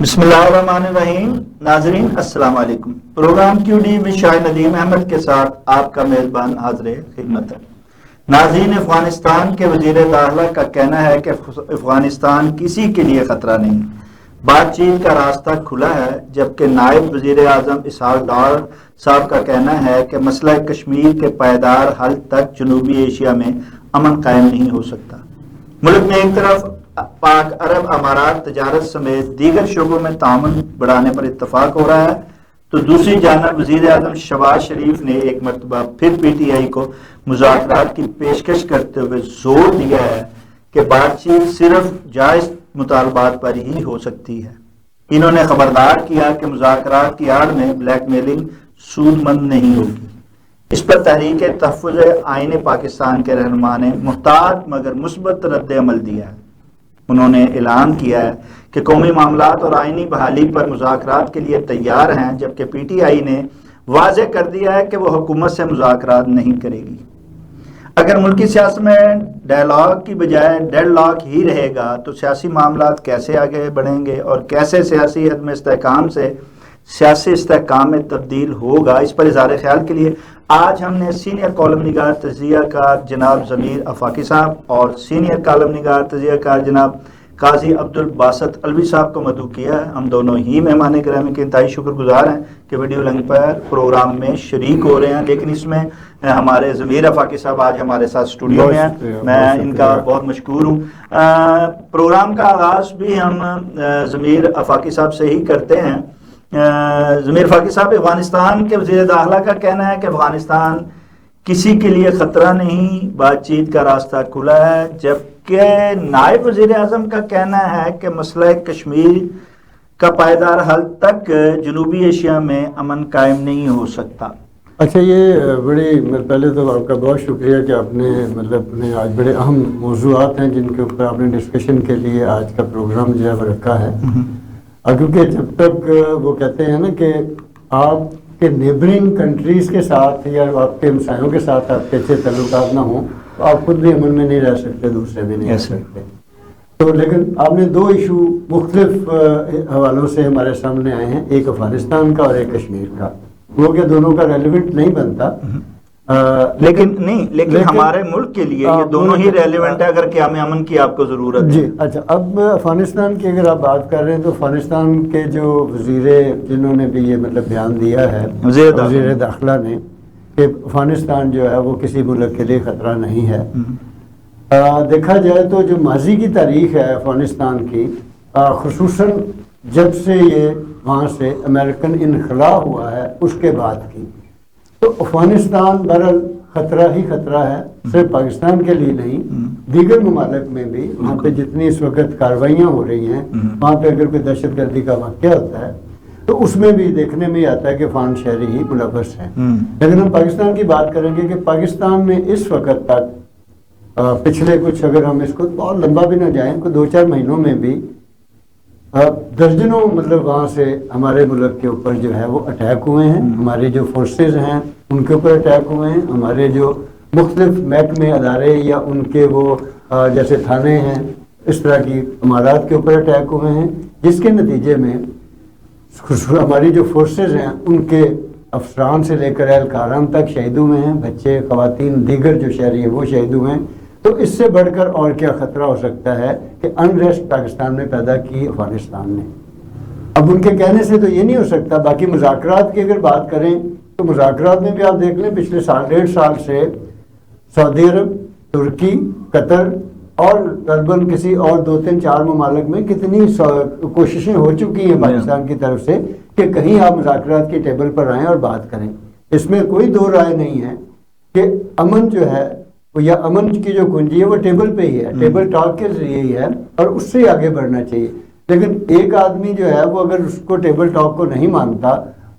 बिस्मिल्लाहिर्रहमानिर्रहीम। नाजरीन अस्सलाम वालेकुम। प्रोग्राम QD में शाह नदीम अहमद के साथ आपका मेजबान हाज़िर खिदमत है। नाजरीन, अफगानिस्तान के वज़ीर दाखिला का कहना है कि अफगानिस्तान किसी के लिए खतरा नहीं, बातचीत का रास्ता खुला है। जबकि नायब वज़ीर आज़म इसहाक डार साहब का कहना है कि मसला कश्मीर के पायदार हल तक जनूबी एशिया में अमन कायम नहीं हो सकता। मुल्क में एक तरफ पाक अरब अमारात तजारत समेत दीगर शोबों में ताउन बढ़ाने पर इत्तफाक हो रहा है, तो दूसरी जानब वज़ीर आज़म शहबाज शरीफ ने एक मरतबा फिर PTI को मुज़ाकरात की पेशकश करते हुए जोर दिया है कि बातचीत सिर्फ जायज़ मुतालबात पर ही हो सकती है। इन्होंने खबरदार किया कि मुज़ाकरात की आड़ में ब्लैकमेलिंग सूदमंद नहीं होगी। इस पर तहरीक तहफ़्फ़ुज़ आईन पाकिस्तान के रहनुमा ने मुहतात मगर मुस्बत रद्द अमल दिया है। उन्होंने ऐलान किया है कि कौमी मामलात और आईनी बहाली पर मुज़ाकरात के लिए तैयार हैं, जबकि PTI ने वाज़ेह कर दिया है कि वह हुकूमत से मुज़ाकरात नहीं करेगी। अगर मुल्की सियासत में डायलॉग की बजाय डेडलॉक ही रहेगा तो सियासी मामलात कैसे आगे बढ़ेंगे और कैसे सियासी अदम इस्तेहकाम से सियासी इस्तेहकाम में तब्दील होगा। इस पर इज़हार ख्याल के लिए आज हमने सीनियर कॉलम निगार तजियाकार जनाब ज़मीर आफाकी साहब और सीनियर कॉलम निगार तजियाकार जनाब काजी अब्दुल बासत अलवी साहब को मदऊ किया है। हम दोनों ही मेहमान गिरामी के इंतहाई शुक्रगुजार हैं कि वीडियो लिंक पर प्रोग्राम में शरीक हो रहे हैं। लेकिन इसमें हमारे ज़मीर आफाकी साहब आज हमारे साथ स्टूडियो में हैं, मैं इनका बहुत मशकूर हूँ। प्रोग्राम का आगाज़ भी हम ज़मीर आफाकी साहब से ही करते हैं। ज़मीर फाकी साहब, अफगानिस्तान के वज़ीर दाखिला का कहना है कि अफगानिस्तान किसी के लिए ख़तरा नहीं, बातचीत का रास्ता खुला है। जबकि नायब वज़ीर आज़म का कहना है कि मसला कश्मीर का पायदार हल तक जनूबी एशिया में अमन कायम नहीं हो सकता। अच्छा, ये बड़ी पहले तो आपका बहुत शुक्रिया कि आपने अपने आज बड़े अहम मौज़ूआत हैं जिनके ऊपर आपने डिस्कशन के लिए आज का प्रोग्राम जो है वो रखा है। क्योंकि जब तक वो कहते हैं ना कि आपके नेबरिंग कंट्रीज़ के साथ या आपके हमसायों के साथ आपके अच्छे तल्लुकात ना हो तो आप खुद भी अमन में नहीं रह सकते, दूसरे भी नहीं रह सकते। तो लेकिन आपने दो इशू मुख्तलिफ हवालों से हमारे सामने आए हैं, एक अफगानिस्तान का और एक कश्मीर का। वो क्या दोनों का रेलिवेंट नहीं बनता, लेकिन हमारे मुल्क के लिए ये दोनों ही रेलिवेंट है अगर क़याम अमन की आपको ज़रूरत है। जी अच्छा, अब अफगानिस्तान की अगर आप बात कर रहे हैं तो अफगानिस्तान के जो वज़ीरे जिन्होंने भी ये बयान दिया है वज़ीर दाखिला ने कि अफगानिस्तान जो है वो किसी मुल्क के लिए ख़तरा नहीं है। देखा जाए तो जो माजी की तारीख है अफगानिस्तान की, खुसूसन जब से ये वहाँ से अमेरिकन इनखला हुआ है उसके बाद की, तो अफगानिस्तान बहरहाल खतरा ही खतरा है, सिर्फ पाकिस्तान के लिए नहीं, दीगर ममालिक में भी। वहाँ पे जितनी इस वक्त कार्रवाइयाँ हो रही हैं, वहाँ पे अगर कोई दहशतगर्दी का वाक़या होता है तो उसमें भी देखने में आता है कि अफगान शहरी ही मुलव्वस हैं। लेकिन हम पाकिस्तान की बात करेंगे कि पाकिस्तान में इस वक्त तक पिछले कुछ, अगर हम इसको बहुत लंबा भी ना जाएं, तो 2-4 महीनों में भी दर्जनों वहाँ से हमारे मुल्क के ऊपर जो है वो अटैक हुए हैं। हमारे जो फोर्सेस हैं उनके ऊपर अटैक हुए हैं, हमारे जो मुख्तलिफ महकमे अदारे या उनके वो जैसे थाने हैं, इस तरह की अमारात के ऊपर अटैक हुए हैं, जिसके नतीजे में हमारी जो फोर्सेस हैं उनके अफसरान से लेकर एहलकारान तक शहीद हुए हैं, बच्चे, ख़वातीन, दीगर जो शहरी हैं वो शहीद हुए हैं। तो इससे बढ़कर और क्या ख़तरा हो सकता है कि अनरेस्ट पाकिस्तान में पैदा की अफगानिस्तान ने। अब उनके कहने से तो ये नहीं हो सकता। बाकी मुज़ाकरात की अगर बात करें तो मुज़ाकरात में भी आप देख लें, पिछले 1.5 साल से सऊदी अरब, तुर्की, कतर और तकरीबन किसी और 2-3-4 ममालिक में कितनी कोशिशें हो चुकी हैं पाकिस्तान की तरफ से कि कहीं आप मुज़ाकरात की टेबल पर आएँ और बात करें। इसमें कोई दो राय नहीं है कि अमन जो है या अमन की जो कुंजी है वो टेबल पे ही है, टेबल टॉक के जरिए ही है और उससे आगे बढ़ना चाहिए। लेकिन एक आदमी जो है वो अगर उसको टेबल टॉक को नहीं मानता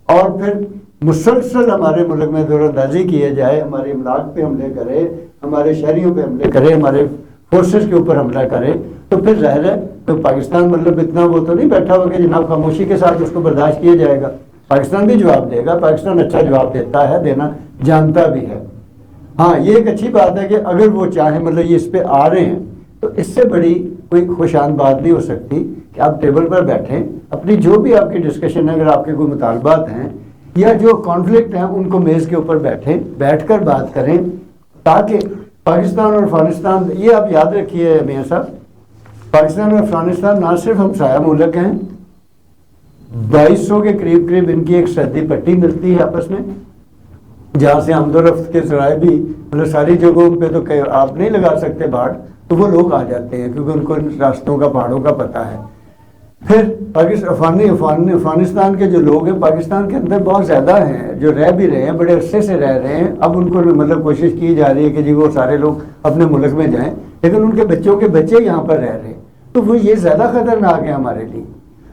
और फिर मुसलसल हमारे मुल्क में दौरअंदाजी किए जाए, हमारे इमलाक पे हमले करे, हमारे शहरियों पे हमले करे, हमारे फोर्सेस के ऊपर हमला करे, तो फिर ज़ाहिर है तो पाकिस्तान इतना वो तो नहीं बैठा हुआ कि जनाब खामोशी के साथ उसको बर्दाश्त किया जाएगा। पाकिस्तान भी जवाब देगा, पाकिस्तान अच्छा जवाब देता है, देना जानता भी है। हाँ, ये एक अच्छी बात है कि अगर वो चाहे ये इस पे आ रहे हैं तो इससे बड़ी कोई खुशान बात नहीं हो सकती कि आप टेबल पर बैठें, अपनी जो भी आपकी डिस्कशन है, अगर आपके कोई मुतालबात हैं या जो कॉन्फ्लिक्ट हैं, उनको मेज़ के ऊपर बैठकर बात करें, ताकि पाकिस्तान और अफगानिस्तान, ये आप याद रखिए मियां साहब, पाकिस्तान और अफगानिस्तान ना सिर्फ हमसाया मुल्क हैं, 2200 के करीब करीब इनकी एक सरहदी पट्टी मिलती है आपस में, जहाँ से आमदोरफ्त के जराए भी, मतलब सारी जगहों पे तो आप नहीं लगा सकते बाढ़, तो वो लोग आ जाते हैं क्योंकि उनको इन रास्तों का, पहाड़ों का पता है। फिर अफगानिस्तान के जो लोग हैं पाकिस्तान के अंदर बहुत ज़्यादा हैं, जो रह भी रहे हैं, बड़े अरसे से रह रहे हैं। अब उनको मतलब कोशिश की जा रही है कि जी वो सारे लोग अपने मुल्क में जाएं, लेकिन उनके बच्चों के बच्चे यहाँ पर रह रहे हैं, तो वो ये ज़्यादा ख़तरनाक है हमारे लिए।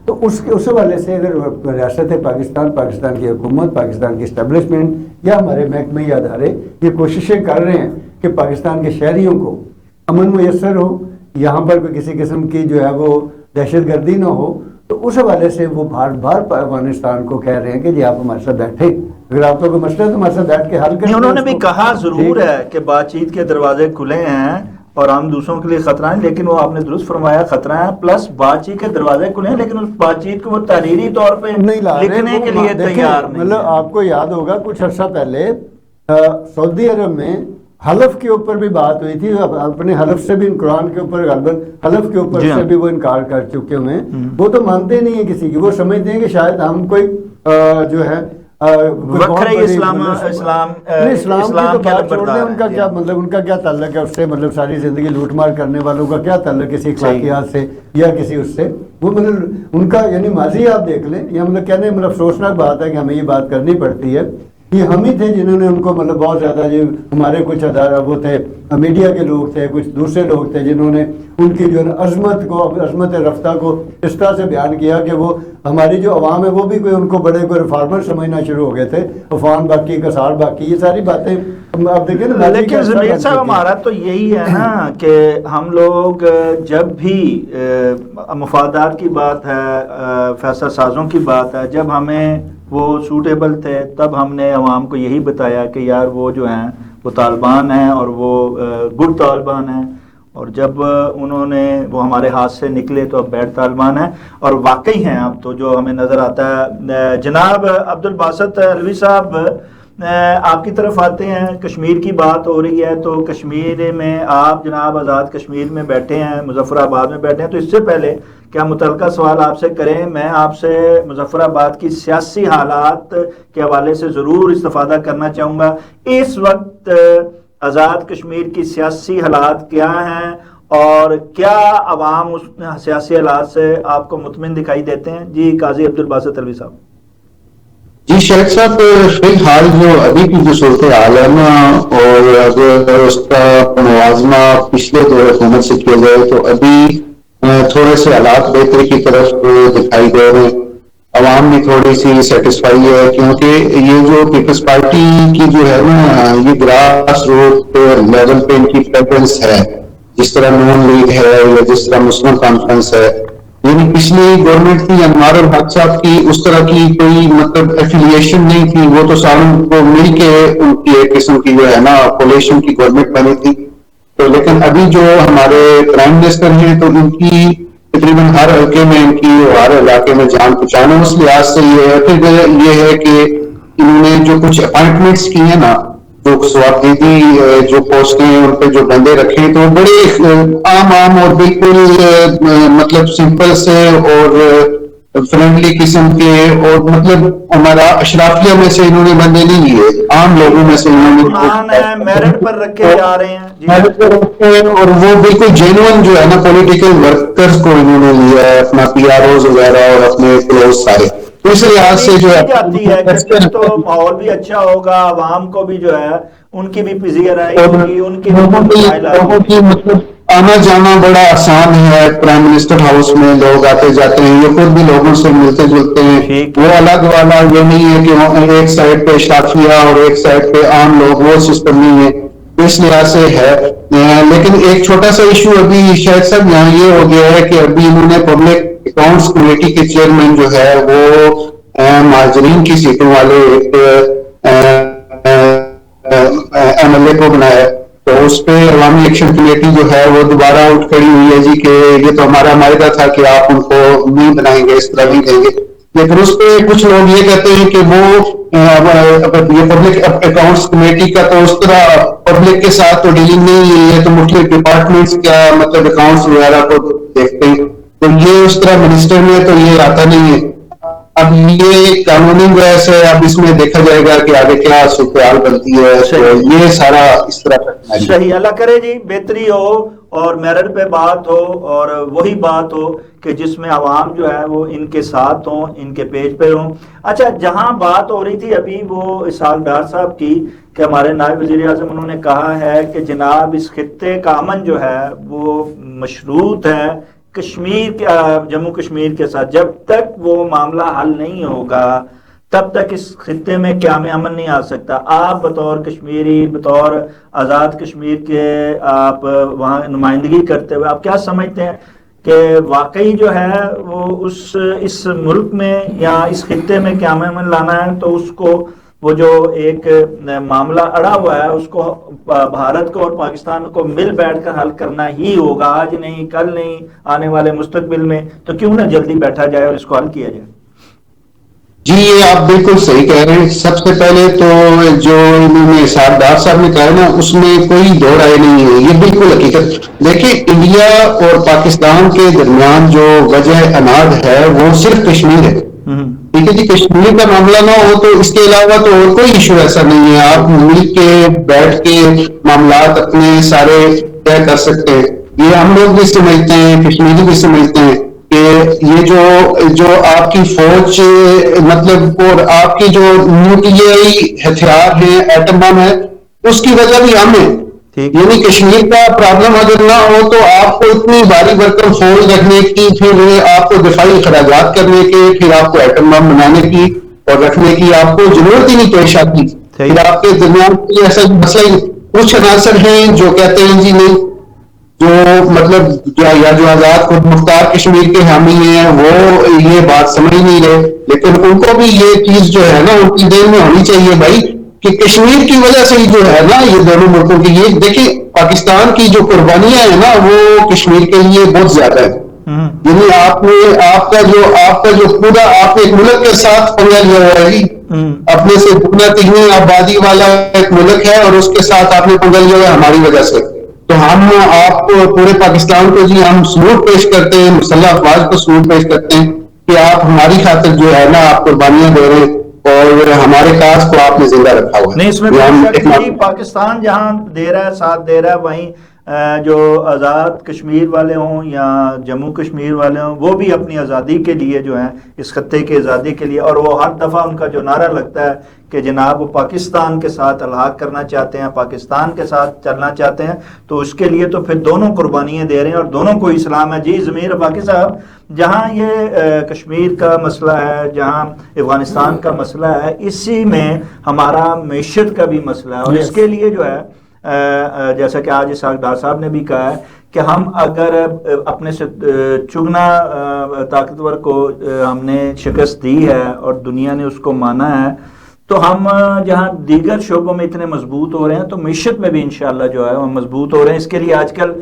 तो उस हवाले से अगर रियासत पाकिस्तान, पाकिस्तान की हुकूमत, पाकिस्तान की इस्टेब्लिशमेंट या हमारे महकमे या अदारे ये कोशिशें कर रहे हैं कि पाकिस्तान के शहरियों को अमन मुयसर हो, यहाँ पर भी किसी किस्म की जो है वो दहशत गर्दी ना हो, तो उस हवाले से वो बार बार अफगानिस्तान को कह रहे हैं कि जी आप हमारे साथ बैठे, अगर आपका कोई मसला है तो हमारे साथ बैठ के हल करें। उन्होंने भी कहा जरूर है कि बातचीत के दरवाजे खुले हैं और हम दूसरों के लिए खतरा है, लेकिन वो आपने दुरुस्त फरमाया, खतरा है प्लस बातचीत के दरवाजे खुले हैं, लेकिन उस बातचीत को वो तहरीरी तौर पे लिखने के लिए तैयार नहीं। मतलब आपको याद होगा कुछ अर्सा पहले सऊदी अरब में हलफ के ऊपर भी बात हुई थी, अपने हलफ से भी, कुरान के ऊपर हलफ के ऊपर से भी वो इनकार कर चुके हुए हैं। वो तो मानते नहीं है किसी की, वो समझते हैं कि शायद हम कोई जो है इस्लाम की तो बात छोड़ दें, उनका क्या मतलब, उनका क्या ताल्लुक है उससे, मतलब सारी जिंदगी लूटमार करने वालों का क्या ताल्लुक किसी इखलाकियात से या किसी उससे, वो मतलब उनका यानी माजी आप देख लें, या मतलब कहने मतलब अफसोसनाक बात है कि हमें ये बात करनी पड़ती है। ये हम ही थे जिन्होंने उनको मतलब बहुत ज़्यादा, जो हमारे कुछ अदारा वो थे, मीडिया के लोग थे, कुछ दूसरे लोग थे जिन्होंने उनकी जो अजमत को, अजमत रफ्ता को इस तरह से बयान किया कि वो हमारी जो अवाम है वो भी कोई उनको बड़े कोई रिफॉर्मर समझना शुरू हो गए थे, अफान बाकी, कसार बाकी, ये सारी बातें आप देखिए ना। लेकिन ज़मीर साहब हमारा तो यही है ना कि हम लोग जब भी मफादात की बात है, फैसला साजों की बात है, जब हमें वो सूटेबल थे तब हमने अवाम को यही बताया कि यार वो जो हैं वो तालिबान हैं और वो गुड तालिबान हैं, और जब उन्होंने वो हमारे हाथ से निकले तो अब बैड तालिबान हैं, और वाकई हैं अब तो जो हमें नज़र आता है। जनाब अब्दुल बासित अलवी साहब आपकी तरफ आते हैं, कश्मीर की बात हो रही है, तो कश्मीर में आप जनाब आज़ाद कश्मीर में बैठे हैं, मुजफ्फराबाद में बैठे हैं, तो इससे पहले क्या मुतलका सवाल आपसे करें, मैं आपसे मुजफ्फराबाद की सियासी हालात के हवाले से ज़रूर इस्तिफादा करना चाहूँगा। इस वक्त आज़ाद कश्मीर की सियासी हालात क्या हैं और क्या अवाम उस सियासी हालात से आपको मुतमिन दिखाई देते हैं? जी काजी अब्दुल बासित अलवी साहब। जी शाहिद साहब, फिलहाल जो अभी की जो सूरत हाल है ना, और अगर उसका मुवाजना पिछले दौर हुकूमत से किया जाए तो अभी थोड़े से हालात बेहतरी की तरफ दिखाई दे रहे हैं। अवाम भी थोड़ी सी सेटिस्फाई है, क्योंकि ये जो पीपल्स पार्टी की जो है ना, ये ग्रास रूट लेवल पे इनकी प्रेफरेंस है, जिस तरह नून लीग है या जिस तरह मुस्लिम कॉन्फ्रेंस है, यानी पिछली गवर्नमेंट थी अनवार उल हक साहब की, उस तरह की कोई मतलब एफिलिएशन नहीं थी, वो तो सारों को मिलके उनकी एक किस्म की जो है ना कोलिशन की गवर्नमेंट बनी थी। तो लेकिन अभी जो हमारे प्राइम मिनिस्टर हैं तो इनकी तकरीबन हर हल्के में, इनकी हर इलाके में जान पहचान है, उस लिहाज से ये है। फिर ये है कि इन्होंने जो कुछ अपॉइंटमेंट्स की है ना, जो स्वाबदीदी जो पोस्टें हैं उन पे जो बंदे रखे हैं, तो बड़े आम और बिल्कुल मतलब सिंपल से और फ्रेंडली किस्म के, और मतलब हमारा अशराफिया में से इन्होंने बंदे नहीं लिए, आम लोगों में से इन्होंने मेरिट पर रखे जा रहे हैं, मेरिट पर रखे, और वो बिल्कुल जेन्युइन जो है ना पॉलिटिकल वर्कर्स को इन्होंने लिया है, अपना PROs वगैरह और अपने क्लोज सारे। तो इस लिहाज से जो है तो माहौल भी अच्छा होगा, आवाम को भी जो है उनकी भी फिजियर आएगी, उनकी मतलब आना जाना बड़ा आसान है। प्राइम मिनिस्टर हाउस में लोग आते जाते हैं, ये खुद भी लोगों से मिलते जुलते हैं, वो अलग वाला ये नहीं है कि एक साइड पे शाफिया और एक साइड पे आम लोग, वो सिस्टम नहीं है, इस लिहाज से है। लेकिन एक छोटा सा इशू अभी शायद सब यहाँ ये हो गया है कि अभी इन्होंने पब्लिक अकाउंट्स कमेटी के चेयरमैन जो है वो माजरीन की सीटों वाले एक MLA को बनाया। तो उस पे अवामी एक्शन कमेटी जो है वो दोबारा उठ खड़ी हुई है जी कि ये तो हमारा मायदा था कि आप उनको नहीं बनाएंगे, इस तरह नहीं देंगे। लेकिन उस पे कुछ लोग ये कहते हैं कि वो ये पब्लिक अकाउंट्स कमेटी का तो उस तरह पब्लिक के साथ तो डीलिंग नहीं है, ये तो मुख्य डिपार्टमेंट्स का मतलब अकाउंट्स वगैरह को देखते हैं, तो ये उस तरह मिनिस्टर में तो ये आता नहीं है। अब ये कानूनी बहस है, अब इसमें देखा जाएगा कि आगे क्या सूरत बनती है। तो ये सारा इस तरह सही, अल्लाह करे जी बेहतरी हो और मेरिट पे बात हो और वही बात हो कि जिसमें आवाम जो है वो इनके साथ हो, इनके पेज पे हो। अच्छा, जहां बात हो रही थी अभी वो इसहाक डार साहब की कि हमारे नायब वज़ीर आज़म उन्होंने कहा है कि जनाब इस खित्ते का अमन जो है वो मशरूत है कश्मीर के, जम्मू कश्मीर के साथ। जब तक वो मामला हल नहीं होगा तब तक इस खित्ते में क़याम अमन नहीं आ सकता। आप बतौर कश्मीरी, बतौर आज़ाद कश्मीर के आप वहाँ नुमाइंदगी करते हुए आप क्या समझते हैं कि वाकई जो है वो इस मुल्क में या इस खित्ते में क़याम अमन लाना है तो उसको वो जो एक मामला अड़ा हुआ है उसको भारत को और पाकिस्तान को मिल बैठकर हल करना ही होगा, आज नहीं, कल नहीं, आने वाले मुस्तकबिल में। तो क्यों ना जल्दी बैठा जाए और इसको हल किया जाए। जी, ये आप बिल्कुल सही कह रहे हैं। सबसे पहले तो जो इन्होंने इसहाक डार साहब ने कहा ना, उसमें कोई दो राय नहीं है, ये बिल्कुल हकीकत। देखिए, इंडिया और पाकिस्तान के दरमियान जो वजह अनाद है वो सिर्फ कश्मीर है। ठीक है जी, कश्मीर का मामला ना हो तो इसके अलावा तो और कोई इशू ऐसा नहीं है। आप मिल के बैठ के मामलात अपने सारे तय कर सकते हैं। ये हम लोग भी समझते हैं, कश्मीरी भी समझते हैं कि ये जो आपकी फौज मतलब और आपकी जो न्यूक्लियरी हथियार है, एटम बम है, उसकी वजह भी हम है। यानी कश्मीर का प्रॉब्लम अगर ना हो तो आपको इतनी भारी भरकम फौज रखने की, फिर आपको दिफाई खराजात करने के, फिर आपको एटम बम बनाने की और रखने की आपको जरूरत ही नहीं पेश आती। फिर आपके दरमियान ऐसा मसला ही कुछ अनासर हैं जो कहते हैं जी नहीं, जो मतलब जो आजाद खुद मुख्तार कश्मीर के हामी हैं वो ये बात समझ नहीं रहे। लेकिन उनको भी ये चीज जो है ना उनकी देन में होनी चाहिए भाई कि कश्मीर की वजह से ही जो है ना ये दोनों मुल्कों की, ये देखिए पाकिस्तान की जो कुर्बानियां है ना वो कश्मीर के लिए बहुत ज्यादा है। यानी आपका जो पूरा आप एक मुल्क के साथ पंगा लिया हुआ है जी, अपने से दुनिया तिगनी आबादी वाला एक मुल्क है और उसके साथ आपने पंगा लिया हुआ है हमारी वजह से। तो हम आपको पूरे पाकिस्तान को जी हम सलूट पेश करते हैं, मुसल्लह अफवाज को सलूट पेश करते हैं कि आप हमारी खातिर जो है ना आप कुर्बानियां दे रहे हैं और हमारे काज को आपने जिंदा रखा हुआ है। नहीं, इसमें पाकिस्तान जहां दे रहा है, साथ दे रहा है, वहीं जो आज़ाद कश्मीर वाले हों या जम्मू कश्मीर वाले हों वो भी अपनी आज़ादी के लिए जो है इस खत्ते की आज़ादी के लिए, और वो हर दफ़ा उनका जो नारा लगता है कि जनाब वो पाकिस्तान के साथ अलहाक करना चाहते हैं, पाकिस्तान के साथ चलना चाहते हैं, तो उसके लिए तो फिर दोनों कुर्बानियाँ दे रहे हैं और दोनों को इस्लाम है। जी ज़मीर बाकी साहब, जहाँ ये कश्मीर का मसला है, जहाँ अफ़गानिस्तान का मसला है, इसी में हमारा मैशत का भी मसला है और इसके लिए जो है जैसा कि आज इसहाक डार साहब ने भी कहा है कि हम अगर अपने से चुगना ताकतवर को हमने शिकस्त दी है और दुनिया ने उसको माना है, तो हम जहाँ दीगर शोबों में इतने मजबूत हो रहे हैं तो मैशत में भी इंशाअल्लाह जो है हम मजबूत हो रहे हैं। इसके लिए आजकल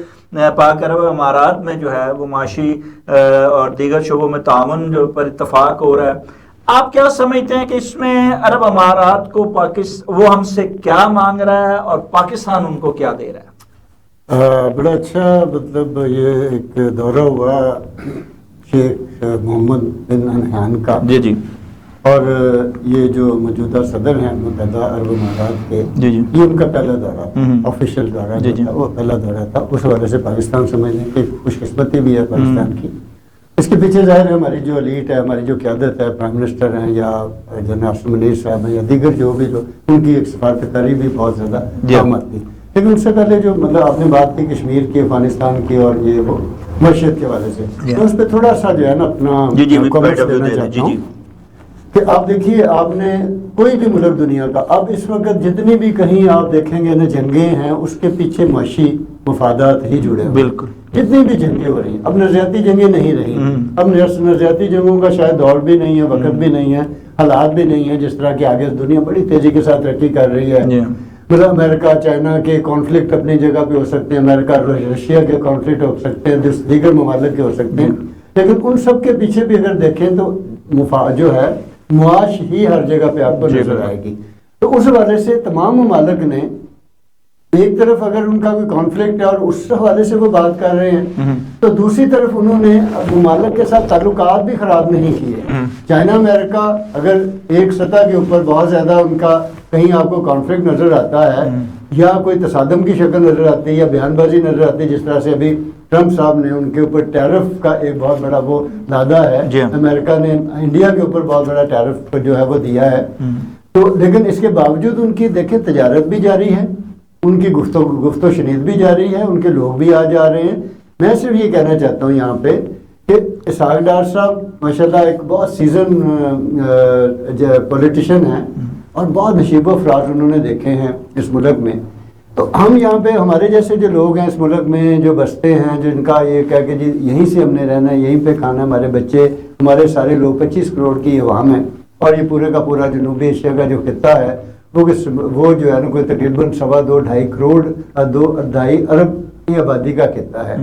पाक अरब अमारात में जो है वो माशी और दीगर शोबों में ताउन जो पर इत्तफाक हो रहा है। आप क्या समझते हैं कि इसमें अरब अमारात को वो हमसे क्या मांग रहा है और पाकिस्तान उनको क्या दे रहा है? बड़ा अच्छा मतलब ये एक दौरा हुआ शेख मोहम्मद बिन नहयान का। जी जी। और ये जो मौजूदा सदर हैं मुत्तहदा अरब अमारात के, जी जी, ये उनका पहला दौरा था, ऑफिशियल दौरा था, वो पहला दौरा था। उस वजह से पाकिस्तान समझने की खुशकिस्मती भी है पाकिस्तान की। इसके पीछे जाहिर है हमारी जो एलीट है, हमारी जो क़यादत है, प्राइम मिनिस्टर हैं या जनरल मुनीर साहब हैं या दीगर जो उनकी एक सफारतकारी भी बहुत ज़्यादा काम आती है। लेकिन उससे पहले जो मतलब आपने बात की कश्मीर की, अफगानिस्तान की और ये वो मशहद के वाले से, तो उस पर थोड़ा सा जो है ना अपना कमेंट्स देना चाहता हूँ कि आप देखिए, आपने कोई भी मुल्क दुनिया का अब इस वक्त जितनी भी कहीं आप देखेंगे ना जंगें हैं, उसके पीछे माशी मफादात ही जुड़े हैं। बिल्कुल, जितनी भी जंगें हो रही हैं, अब नजरियाती जंगें नहीं रही। अब नजरियाती जंगों का शायद दौर भी नहीं है, वक्त भी नहीं है, हालात भी नहीं है जिस तरह की आगे दुनिया बड़ी तेजी के साथ तरक्की कर रही है। मतलब अमेरिका चाइना के कॉन्फ्लिक्ट अपनी जगह पे हो सकते हैं, अमेरिका रशिया के कॉन्फ्लिक्ट हो सकते हैं, दीगर ममालिक के हो सकते हैं, लेकिन उन सब के पीछे भी अगर देखें तो जो है मुआश ही हर जगह पे आपको नजर आएगी। तो उस हवाले से तमाम ममालिक ने एक तरफ अगर उनका कोई कॉन्फ्लिक्ट है और उस हवाले से वो बात कर रहे हैं, तो दूसरी तरफ उन्होंने ममालिक के साथ ताल्लुकात भी खराब नहीं किए। चाइना अमेरिका अगर एक सतह के ऊपर बहुत ज्यादा उनका कहीं आपको कॉन्फ्लिक्ट नजर आता है या कोई तसादम की शक्ल नजर आती है या बयानबाजी नजर आती है, जिस तरह से अभी ट्रंप साहब ने उनके ऊपर टैरिफ का एक बहुत बड़ा वो लादा है, अमेरिका ने इंडिया के ऊपर बहुत बड़ा टैरिफ जो है वो दिया है, तो लेकिन इसके बावजूद उनकी देखें तजारत भी जारी है, उनकी गुफ्तो शनीद भी जारी है, उनके लोग भी आ जा रहे हैं। मैं सिर्फ ये कहना चाहता हूँ यहाँ पे कि इसहाक डार साहब माशाल्लाह एक बहुत सीजन पॉलिटिशियन है और बहुत नशीबो अफराज उन्होंने देखे हैं इस मुल्क में। तो हम यहाँ पे हमारे जैसे जो लोग हैं इस मुल्क में जो बसते हैं, जिनका ये कह के जी यहीं से हमने रहना है, यहीं पे खाना, हमारे बच्चे, हमारे सारे लोग 25 करोड़ की अवाम है और ये पूरे का पूरा जनूबी एशिया का जो खिता है वो जो है ना कोई तकरीबन 2.25 करोड़ 2.5 अरब की आबादी का खिता है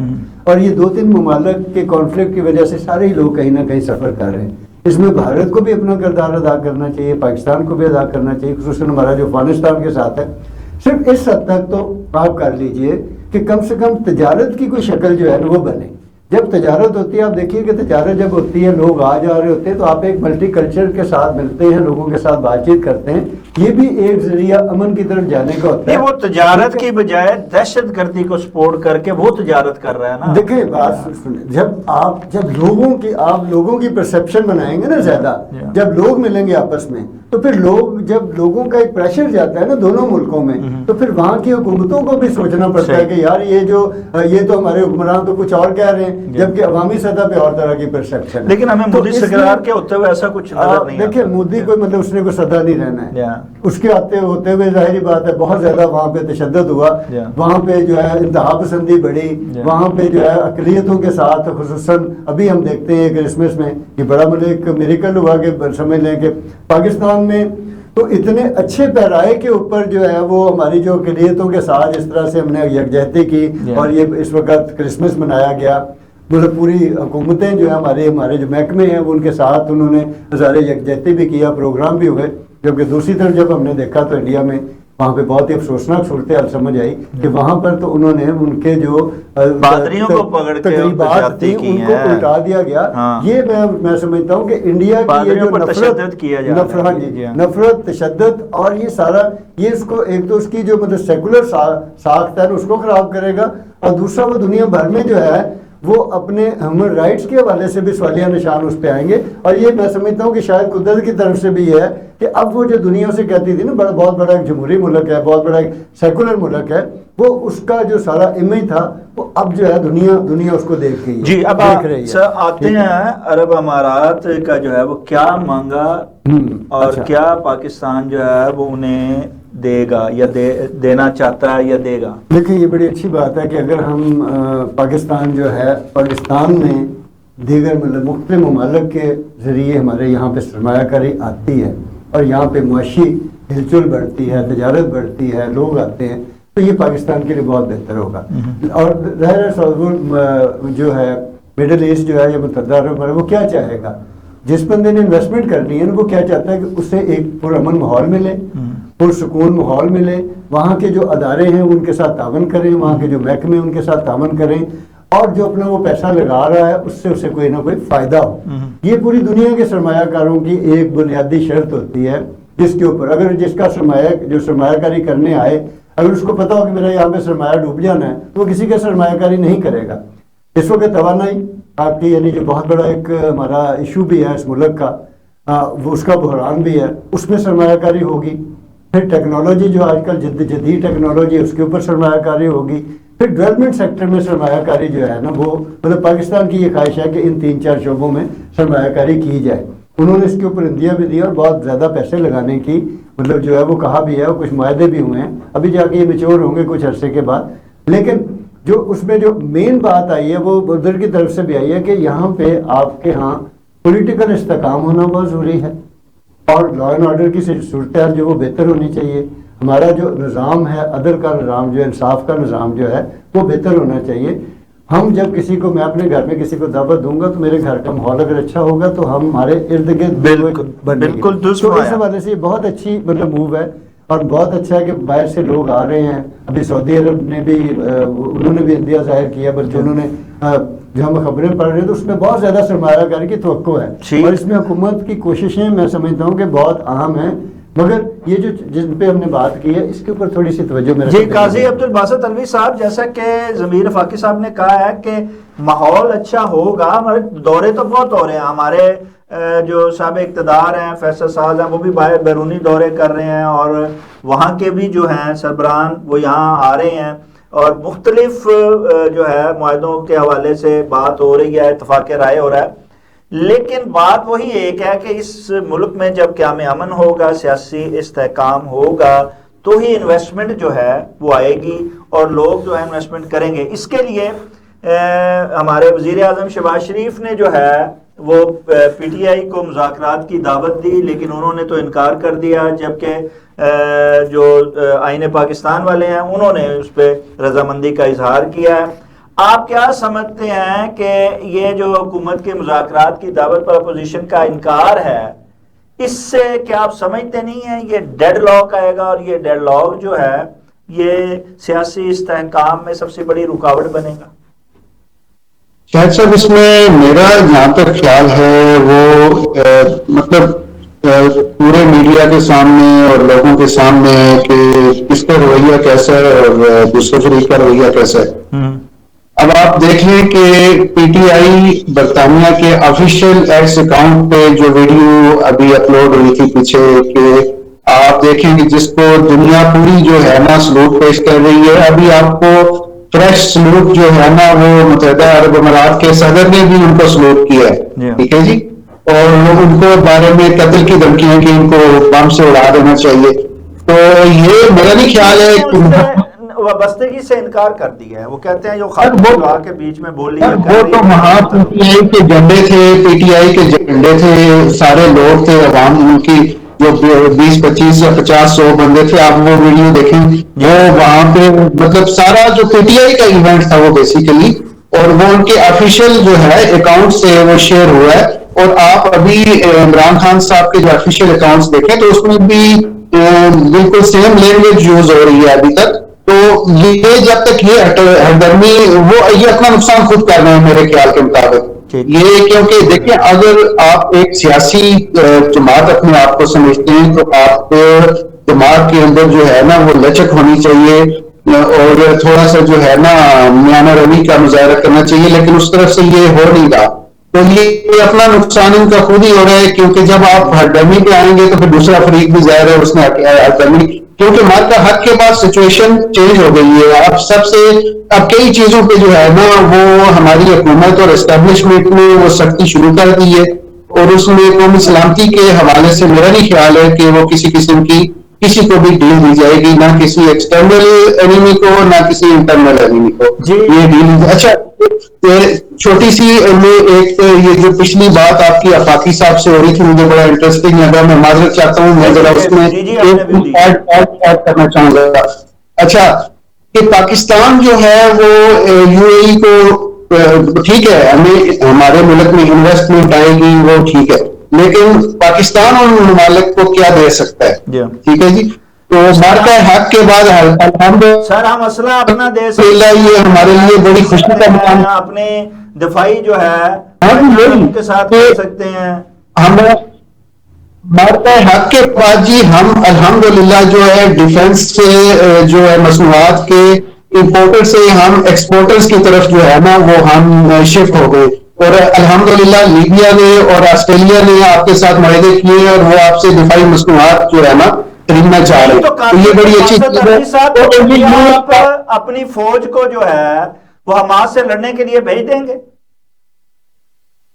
और ये 2-3 ममालिक के कॉन्फ्लिक्ट की वजह से सारे ही लोग कहीं ना कहीं सफ़र कर रहे हैं। इसमें भारत को भी अपना किरदार अदा करना चाहिए, पाकिस्तान को भी अदा करना चाहिए, खुसूसन हमारा जो अफगानिस्तान के साथ है। सिर्फ इस हद तक तो आप कर लीजिए कि कम से कम तजारत की कोई शक्ल जो है ना वो बने। जब तजारत होती है, आप देखिए कि तजारत जब होती है, लोग आ जा रहे होते हैं, तो आप एक मल्टी कल्चर के साथ मिलते हैं, लोगों के साथ बातचीत करते हैं, ये भी एक जरिया अमन की तरफ जाने का होता है। वो तजारत की बजाय दहशत गर्दी को सपोर्ट करके वो तजारत कर रहा है ना। देखिए बात सुनिए, जब लोगों की परसेप्शन बनाएंगे ना ज्यादा, जब लोग मिलेंगे आपस में, तो फिर जब लोगों का एक प्रेशर जाता है ना दोनों मुल्कों में, तो फिर वहां की हुकूमतों को भी सोचना पड़ता है कि यार ये तो हमारे हुक्मरान तो कुछ और कह रहे हैं, जबकि अवामी सतह पे और तरह की परसेप्शन है। लेकिन हमें मोदी सरकार के होते हुए ऐसा कुछ नजर नहीं। देखिए मोदी को मतलब उसने कोई सदा नहीं रहना है, उसके होते हुए जाहिर बात है बहुत ज्यादा वहाँ पे तशद्दुद हुआ, वहाँ पे जो है इंतहा पसंदी बढ़ी, वहाँ पे जो है अकलियतों के साथ, खुसूसन अभी हम देखते हैं क्रिसमस में ये बड़ा मतलब एक मिरेकल हुआ कि समझ लें कि पाकिस्तान में तो इतने अच्छे पैराए के ऊपर जो है वो हमारी जो अकलियतों के साथ इस तरह से हमने यकजहती की और ये इस वक्त क्रिसमस मनाया गया। मतलब पूरी हुकूमतें जो है हमारे जो महकमे हैं वो उनके साथ उन्होंने सारे यकजहती भी किया, प्रोग्राम भी हुए। जबकि दूसरी तरफ जब हमने देखा तो इंडिया में वहाँ पे बहुत ही अफसोसनाक सूरत हाल समझ आई कि वहाँ पर तो उन्होंने उनके जो पादरियों को पकड़ के तकरीबात थी उनको उल्टा दिया गया। ये मैं समझता हूँ कि इंडिया की ये जो नफरत तशद्दुद और ये सारा ये इसको एक तो उसकी जो मतलब सेकुलर साख्त है उसको खराब करेगा और दूसरा वो दुनिया भर में जो है वो अपने ह्यूमन राइट्स के हवाले से भी सवालिया निशान उस पर आएंगे। और ये मैं समझता हूँ कि शायद कुदरत की तरफ से भी है कि अब वो जो दुनिया से कहती थी ना बहुत बड़ा एक जमहूरी मुल्क है, बहुत बड़ा एक सेकुलर मुल्क है, वो उसका जो सारा इमेज था वो अब जो है दुनिया उसको देख रही है। जी अब आते हैं अरब अमारात का जो है वो क्या मांगा और अच्छा। क्या पाकिस्तान जो है वो उन्हें देगा या देना चाहता है या देगा। देखिए ये बड़ी अच्छी बात है कि अगर हम पाकिस्तान में दीगर मतलब मुख्तलिफ ममालिक के ज़रिए हमारे यहाँ पे सरमायाकारी आती है और यहाँ पे मुआशी हिलचुल बढ़ती है, तजारत बढ़ती है, लोग आते हैं, तो ये पाकिस्तान के लिए बहुत बेहतर होगा। और ज़ाहिर जो है मिडल ईस्ट जो है या मुतहदा अरब वो क्या चाहेगा, जिस बंदे ने इन्वेस्टमेंट करनी है ना वो क्या चाहता है कि उससे एक पुरअमन माहौल मिले, पुरसुकून माहौल मिले, वहाँ के जो अदारे हैं उनके साथ तावन करें, वहाँ के जो महकमे उनके साथ तावन करें और जो अपना वो पैसा लगा रहा है उससे उसे कोई ना कोई फायदा हो। ये पूरी दुनिया के सरमायाकारों की एक बुनियादी शर्त होती है जिसके ऊपर अगर जिसका सरमायाकारी करने आए अगर उसको पता हो कि मेरा यहाँ पे सरमाया डूब जाना है तो वो किसी का सरमायाकारी नहीं करेगा। इस वक्त तवानाई आपकी यानी जो बहुत बड़ा एक हमारा इशू भी है इस मुल्क का वो उसका बहरान भी है, उसमें सरमायाकारी होगी। फिर टेक्नोलॉजी जो आजकल जदीद टेक्नोलॉजी उसके ऊपर सरमायाकारी होगी। फिर डेवलपमेंट सेक्टर में सरमायाकारी जो है ना वो मतलब पाकिस्तान की ये ख्वाहिश है कि इन 3-4 शोबों में सरमायाकारी की जाए। उन्होंने इसके ऊपर इंदिया भी दिया और बहुत ज़्यादा पैसे लगाने की मतलब जो है वो कहा भी है, कुछ मुआहदे भी हुए हैं, अभी जाके ये मैच्योर होंगे कुछ अरसे के बाद। लेकिन जो उसमें जो मेन बात आई है वो उधर की तरफ से भी आई है कि यहाँ पे आपके यहाँ पॉलिटिकल इस्तेकाम होना बहुत ज़रूरी है और लॉ एंड ऑर्डर की सूरत जो वो बेहतर होनी चाहिए। हमारा जो निज़ाम है, अदल का निज़ाम जो है, इंसाफ का निज़ाम जो है, वो बेहतर होना चाहिए। हम जब किसी को, मैं अपने घर में किसी को दावत दूंगा तो मेरे घर का माहौल अगर अच्छा होगा तो हम हमारे इर्द गिर्द बिल्कुल दुरुस्त तो इस फरमाया। हवाले से ये बहुत अच्छी मतलब मूव है और बहुत अच्छा है कि बाहर से लोग आ रहे हैं। अभी सऊदी अरब ने भी उन्होंने भी इंदिया जाहिर किया, बल्कि उन्होंने जो हम खबरें पढ़ रहे हैं तो उसमें बहुत ज़्यादा सरमायाकारी की तवक्को है और इसमें हुकूमत की कोशिशें मैं समझता हूँ कि बहुत अहम हैं। मगर ये जो जिन पे हमने बात की है इसके ऊपर थोड़ी सी तवज्जो मेरे जी, काजी अब्दुल बासित अलवी साहब, जैसा कि ज़मीर फाकी साहब ने कहा है कि माहौल अच्छा होगा। हमारे दौरे तो बहुत हो रहे हैं, हमारे जो साहब इक़्तिदार हैं, फैसल साहब हैं, वो भी बैरूनी दौरे कर रहे हैं और वहाँ के भी जो हैं सरबरान वो यहाँ आ रहे हैं और मुख्तलिफ जो है मुआहदों के हवाले से बात हो रही है, इत्तफाक़ राय हो रहा है। लेकिन बात वही एक है कि इस मुल्क में जब क़याम अमन होगा, सियासी इस्तेहकाम होगा, तो ही इन्वेस्टमेंट जो है वो आएगी और लोग जो है इन्वेस्टमेंट करेंगे। इसके लिए हमारे वज़ीर आज़म शहबाज शरीफ ने जो है वो PTI को मुज़ाकरात की दावत दी, लेकिन उन्होंने तो इनकार कर दिया, जबकि जो आईन पाकिस्तान वाले हैं उन्होंने उस पर रजामंदी का इजहार किया है। आप क्या समझते हैं कि ये जो हुकूमत के मुज़ाकरात की दावत पर अपोजिशन का इनकार है, इससे क्या आप समझते नहीं हैं ये डेडलॉक आएगा और ये डेडलॉक जो है ये सियासी इस्तेहकाम में सबसे बड़ी रुकावट बनेगा? शायद साहब इसमें मेरा जहाँ तक ख्याल है वो मतलब पूरे मीडिया के सामने और लोगों के सामने कि किसका रवैया कैसा है और दूसरे फरीक का रवैया कैसा है। अब आप देखें कि PTI बरतानिया के ऑफिशियल एक्स अकाउंट पे जो वीडियो अभी अपलोड हुई थी पीछे, कि आप देखें कि जिसको दुनिया पूरी जो है ना सलूट पेश कर रही है। अभी आपको फ्रेश सलूट जो है ना वो मुत्तहिदा अरब अमारात के सदर ने भी उनको सलूट किया है, ठीक है जी, और उनको बारे में कत्ल की धमकियां कि इनको बम से उड़ा देना चाहिए। तो ये मेरा नहीं ख्याल है कि वाबस्तगी से इनकार कर दिया है। वो कहते हैं जो खातून के बीच में बोली है, वो तो वहां PTI के झंडे थे, PTI के झंडे थे, सारे लोग थे, अवाम उनकी जो 20, 25 या 50, 100 बंदे थे। आप वो वीडियो देखें, वो वहां पे मतलब सारा जो PTI का इवेंट था वो बेसिकली, और वो उनके ऑफिशियल जो है अकाउंट से वो शेयर हुआ है। और आप अभी इमरान खान साहब के जो ऑफिशियल अकाउंट्स देखें तो उसमें भी बिल्कुल सेम लैंग्वेज यूज हो रही है अभी तक। तो ये जब तक ये हरदर्मी वो ये अपना नुकसान खुद कर रहे हैं मेरे ख्याल के मुताबिक ये, क्योंकि देखिए अगर आप एक सियासी जमात अपने आप को समझते हैं तो आप दिमाग के अंदर जो है ना वो लचक होनी चाहिए और थोड़ा सा जो है ना मियाना रवि का मुजाहरा करना चाहिए, लेकिन उस तरफ से ये हो नहीं रहा। तो ये अपना नुकसान इनका खुद ही हो रहा है, क्योंकि जब आप हरदर्मी पे आएंगे तो फिर दूसरा फरीक भी जाहिर है उसने हरदर्मी, क्योंकि मार्का हक के बाद सिचुएशन चेंज हो गई है। अब सबसे अब कई चीजों पे जो है ना वो हमारी हुकूमत और एस्टेब्लिशमेंट ने वो सख्ती शुरू कर दी है, और उसमें कौमी सलामती के हवाले से मेरा नहीं ख्याल है कि वो किसी किस्म की किसी को भी डील दी जाएगी, ना किसी एक्सटर्नल एनिमी को ना किसी इंटरनल एनिमी को ये डील। अच्छा छोटी सी में एक ये जो पिछली बात आपकी आफाकी साहब से हो रही थी मुझे बड़ा इंटरेस्टिंग लगा, मैं माजरत चाहता हूँ, मैं जरा उसमें ऐड करना चाहूंगा। अच्छा कि पाकिस्तान जो है वो UAE को ठीक है, हमें हमारे मुल्क में इन्वेस्टमेंट आएगी वो ठीक है, लेकिन पाकिस्तान उन ममालिक को क्या दे सकता है, ठीक है जी। तो मार्का हक के बाद सर हम असला अपना दे ये हमारे लिए बड़ी खुशी का मकाम, अपने दफाई जो है उनके साथ कर सकते हैं। हम मार्का हक के बाद जी हम अल्हम्दुलिल्लाह जो है डिफेंस से जो है मसनूआत के इंपोर्टर से हम एक्सपोर्टर्स की तरफ जो है ना वो हम शिफ्ट हो गए, और अल्हम्दुलिल्लाह लीबिया ने और ऑस्ट्रेलिया ने आपके साथ मुआहदे किए और वो आपसे दिफाई मसनूआत जो है ना खरीदना चाह रहे हैं। तो ये बड़ी अच्छी चीज है। आप अपनी फौज को जो है वो हमास से लड़ने के लिए भेज देंगे?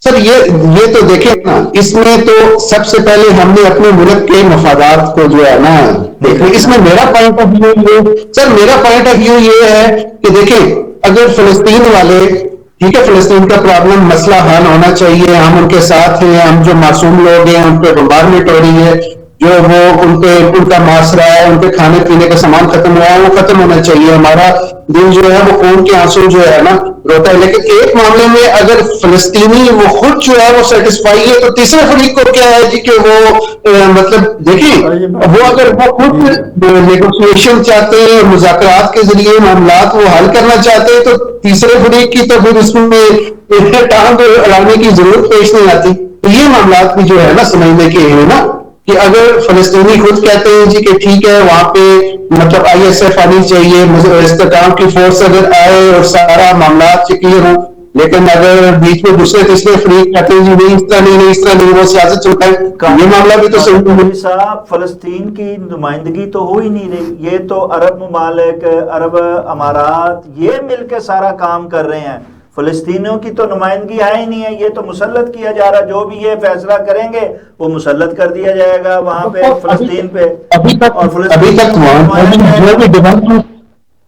सर ये तो देखें ना, इसमें तो सबसे पहले हमने अपने मुल्क के मफादात को जो है ना देखना। इसमें मेरा पॉइंट ऑफ व्यू ये सर मेरा पॉइंट ऑफ व्यू ये है कि देखें अगर फिलिस्तीन वाले ठीक है, फिलिस्तीन का प्रॉब्लम मसला हल होना चाहिए, हम उनके साथ हैं, हम जो मासूम लोग हैं उन पर बम्बारमेंट हो रही है, जो वो उनका मासरा है, उनके खाने पीने का सामान खत्म हुआ है, वो खत्म होना चाहिए। हमारा दिल जो है वो खून के आंसू जो है ना रोता है। लेकिन एक मामले में अगर फलस्तीनी वो खुद जो है वो सेटिस्फाई है, तो तीसरे फरीक को क्या है जी कि वो मतलब देखिए, वो अगर वो खुद नेगोशिएशन चाहते हैं, मुज़ाकरात के जरिए मामलात वो हल करना चाहते हैं, तो तीसरे फरीक की तो फिर इसमें टांग अड़ाने की जरूरत पेश नहीं आती। तो ये मामलात भी जो है ना समझने के है ना, कि अगर फलस्तीनी खुद कहते हैं जी कि ठीक है वहां पे मतलब ISF आनी चाहिए, इस्तेकाम की फोर्स अगर आए और सारा मामला क्लियर हो, लेकिन अगर बीच में दूसरे तीसरे फरीक कहते हैं जी नहीं इस तरह नहीं, इस तरह नहीं, वो सियासत चलता है, ये मामला भी तो सही है साहब। फलस्तीन की नुमाइंदगी तो हो ही नहीं रही, ये तो अरब ममालिक, अरब अमारात ये मिलकर सारा काम कर रहे हैं। फलस्तीनियों की तो नुमाइंदगी है ही नहीं है, ये तो मुसल्लत किया जा रहा, जो भी ये फैसला करेंगे वो मुसल्लत कर दिया जाएगा वहां पे फलस्तीन पे। अभी तक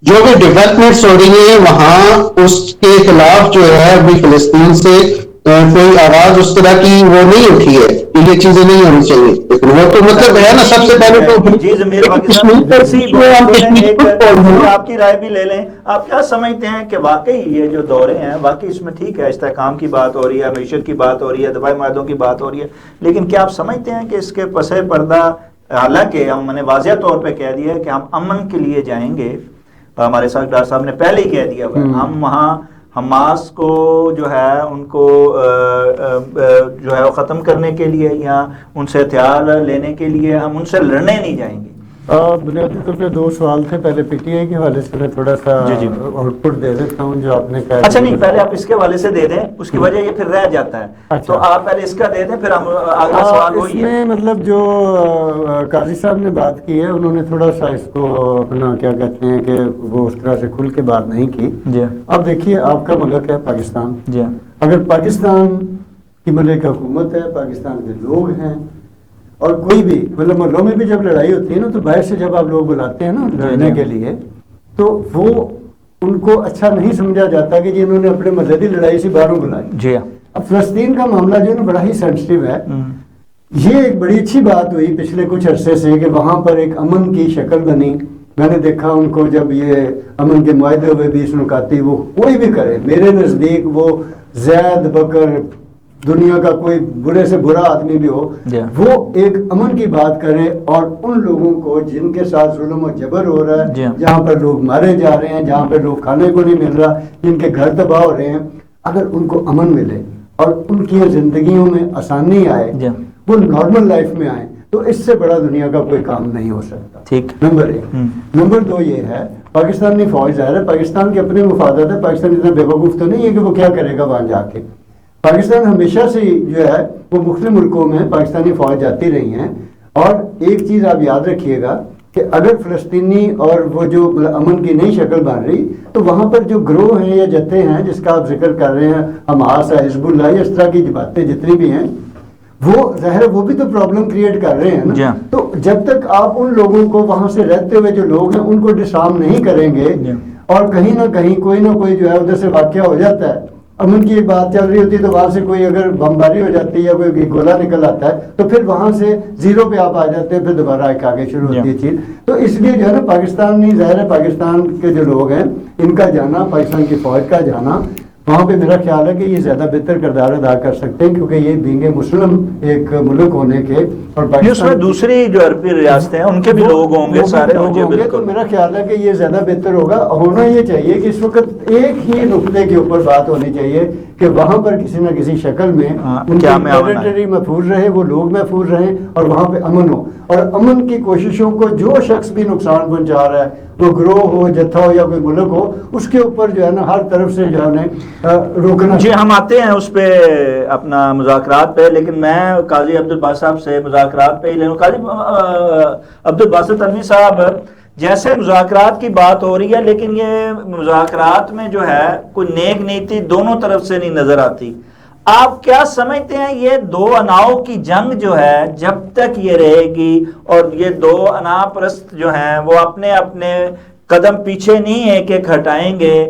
जो भी डेवलपमेंट्स हो रही है वहां उसके खिलाफ जो है अभी फलस्तीन से कोई आवाज उस तरह की वो नहीं उठी है कि ये चीजें नहीं होनी चाहिए। लेकिन वो तो मतलब है ना, सबसे पहले तो आपकी राय भी ले लें। आप क्या समझते हैं कि वाकई ये जो दौरे हैं वाकई इसमें ठीक है, इस्तेहकाम की बात हो रही है, मीशत की बात हो रही है, दवाई मादों की बात हो रही है, लेकिन क्या आप समझते हैं कि इसके पसे पर्दा, हालांकि हमने वाज़ेह तौर पे कह दिया है कि हम अमन के लिए जाएंगे, हमारे साथ डॉक्टर साहब ने पहले ही कह दिया हुआ है, हम वहाँ हमास को जो है उनको जो है वो ख़त्म करने के लिए या उनसे हथियार लेने के लिए हम उनसे लड़ने नहीं जाएंगे। बुनियादी तौर पे दो सवाल थे, पहले PTI के हवाले से मैं थोड़ा सा आउटपुट दे देता हूँ जो आपने कहा। अच्छा नहीं, पहले आप इसके हवाले से दे दें, उसकी वजह ये फिर रह जाता है। अच्छा। तो आप पहले इसका दे दें, फिर हम अगला सवाल वही है। मतलब जो काजी साहब ने बात की है, उन्होंने थोड़ा सा इसको अपना क्या कहते हैं कि वो उस तरह से खुल के बात नहीं की। जी अब देखिए, आपका मुल्क है पाकिस्तान। जी अगर पाकिस्तान की मतलब हुकूमत है, पाकिस्तान के लोग हैं, और कोई भी मतलब मोहल्लों में भी जब लड़ाई होती है ना, तो बाहर से जब आप लोग बुलाते हैं ना लड़ने के लिए, तो वो उनको अच्छा नहीं समझा जाता कि जिन्होंने अपने मजहबी लड़ाई से बाहरों बुलाई। जी अब फलस्तीन का मामला जो है ना बड़ा ही सेंसिटिव है। ये एक बड़ी अच्छी बात हुई पिछले कुछ अरसे से कि वहां पर एक अमन की शक्ल बनी। मैंने देखा उनको जब ये अमन के मुआहदे हुए 20 नुकाती, वो कोई भी करे, मेरे नजदीक वो जैद बकर दुनिया का कोई बुरे से बुरा आदमी भी हो, वो एक अमन की बात करे और उन लोगों को जिनके साथ जुल्म और जबर हो रहा है, जहाँ पर लोग मारे जा रहे हैं, जहाँ पर लोग खाने को नहीं मिल रहा, जिनके घर तबाह हो रहे हैं, अगर उनको अमन मिले और उनकी जिंदगियों में आसानी आए, वो नॉर्मल लाइफ में आए, तो इससे बड़ा दुनिया का कोई काम नहीं हो सकता। ठीक, नंबर 1। नंबर 2 ये है, पाकिस्तानी फौज ज़ाहिर है पाकिस्तान के अपने मुफादात है। पाकिस्तान इतना बेवकूफ़ तो नहीं है कि वो क्या करेगा वहाँ जाके। पाकिस्तान हमेशा से जो है वो मुख्तलिफ मुल्कों में पाकिस्तानी फौज जाती रही हैं। और एक चीज़ आप याद रखिएगा कि अगर फ़लस्तीनी और वो जो अमन की नई शक्ल बन रही, तो वहाँ पर जो ग्रोह हैं या जत्थे हैं जिसका आप जिक्र कर रहे हैं, हमास है, हिजबुल्लाह, इस तरह की बातें जितनी भी हैं, वो ज़ाहिर वो भी तो प्रॉब्लम क्रिएट कर रहे हैं ना। तो जब तक आप उन लोगों को वहाँ से रहते हुए जो लोग हैं उनको डिसआर्म नहीं करेंगे, और कहीं ना कहीं कोई ना कोई जो है उधर से वाक़या हो जाता है, अमन की एक बात चल रही होती है, तो वहां से कोई अगर बमबारी हो जाती है या कोई गोला निकल आता है, तो फिर वहां से जीरो पे आप आ जाते हैं, फिर दोबारा एक आगे शुरू होती है चीज। तो इसलिए जो है ना पाकिस्तान नहीं, ज़ाहिर है पाकिस्तान के जो लोग हैं इनका जाना, पाकिस्तान की फौज का जाना वहाँ पे मेरा ख्याल है कि ये ज़्यादा बेहतर किरदार अदा कर सकते हैं, क्योंकि ये बींगे मुस्लिम एक मुल्क होने के, और पाकिस्तान दूसरी जो अरबी रियासतें हैं उनके भी लोग होंगे, सारे लोग होंगे, तो मेरा ख्याल है कि ये ज़्यादा बेहतर होगा। होना ये चाहिए कि इस वक्त एक ही नुक्ते के ऊपर बात होनी चाहिए कि वहाँ पर किसी न किसी शक्ल में उनकी टेरिटरी महफूज रहे, वो लोग महफूज रहें और वहाँ पे अमन हो। और अमन की कोशिशों को जो शख्स भी नुकसान पहुँचा रहा है, वो ग्रोह हो, जत्था हो या कोई मुल्क हो, उसके ऊपर जो है ना हर तरफ से जो है रोकना। जी हम आते हैं उस पे अपना मुज़ाकरात पे, लेकिन मैं काजी अब्दुल बासित साहब से मुज़ाकरात पे ही ले लूँ। काजी अब्दुल बासित अलवी साहब, जैसे मुज़ाकरात की बात हो रही है, लेकिन ये मुज़ाकरात में जो है कोई नेक नीति दोनों तरफ से नहीं नजर आती। आप क्या समझते हैं ये दो अनाओं की जंग जो है जब तक ये रहेगी और ये दो अनापरस्त जो हैं वो अपने अपने कदम पीछे नहीं एक एक हटाएंगे,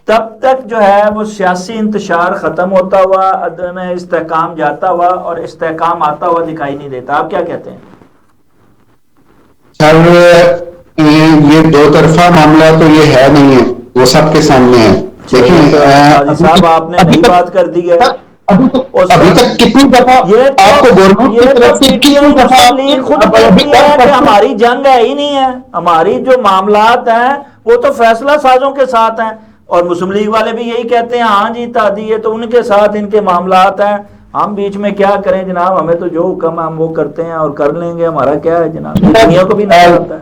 तब तक जो है वो सियासी इंतशार खत्म होता हुआ, अदम इस्तेहकाम जाता हुआ और इस्तेहकाम आता हुआ दिखाई नहीं देता। आप क्या कहते हैं? सर ये दो तरफा मामला तो ये है नहीं है, वो सबके सामने है। देखिए काजी साहब आपने नई बात कर दी है। अभी तक कितनी दफा आपको गवर्नमेंट की तरफ से कितनी दफा खुद कहती है कि हमारी जंग है ही नहीं है, हमारी जो मामलात हैं वो तो फैसला साजों के साथ हैं, और मुस्लिम लीग वाले भी यही कहते हैं हाँ जी तादी है तो उनके साथ इनके मामलात हैं, हम बीच में क्या करें जनाब, हमें तो जो हुक्म हम वो करते हैं और कर लेंगे, हमारा क्या है जनाब, दुनिया को भी नहीं आता है।